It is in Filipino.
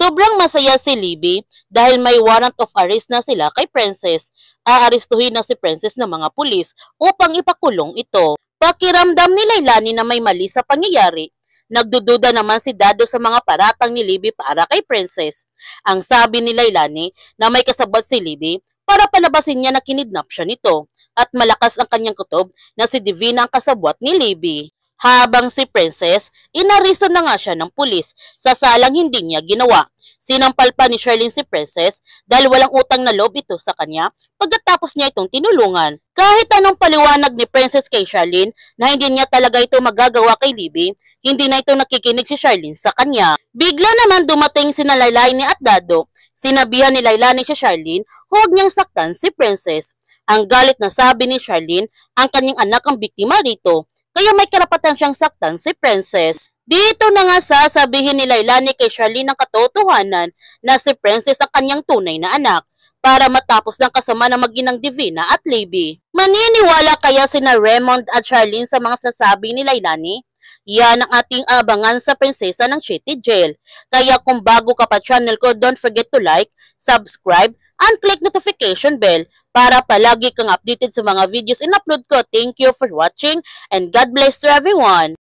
Sobrang masaya si Libby dahil may warrant of arrest na sila kay Princess. Aarestuhin na si Princess ng mga pulis upang ipakulong ito. Pakiramdam ni Lailani na may mali sa pangyayari. Nagdududa naman si Dado sa mga paratang ni Libby para kay Princess. Ang sabi ni Lailani na may kasabot si Libby para palabasin niya na kinidnap siya nito at malakas ang kanyang kutob na si Divina ang kasabwat ni Libby. Habang si Princess, inaristo na nga siya ng pulis sa salang hindi niya ginawa. Sinampal pa ni Charlene si Princess dahil walang utang na loob ito sa kanya pagkatapos niya itong tinulungan. Kahit anong paliwanag ni Princess kay Charlene na hindi niya talaga ito magagawa kay Libby, hindi na ito nakikinig si Charlene sa kanya. Bigla naman dumating sina Lailani at Dado. Sinabihan ni Lailani si Charlene, huwag niyang saktan si Princess. Ang galit na sabi ni Charlene, ang kanyang anak ang biktima rito, kaya may karapatan siyang saktan si Princess. Dito na nga sasabihin ni Lailani kay Charlene ang katotohanan na si Princess ang kanyang tunay na anak para matapos ng kasama ng maginang Divina at Libby. Maniniwala kaya sina Raymond at Charlene sa mga sasabi ni Lailani? Yan ang ating abangan sa Prinsesa ng City Jail. Kaya kung bago ka pa channel ko, don't forget to like, subscribe, and click notification bell para palagi kang updated sa mga videos in-upload ko. Thank you for watching and God bless to everyone.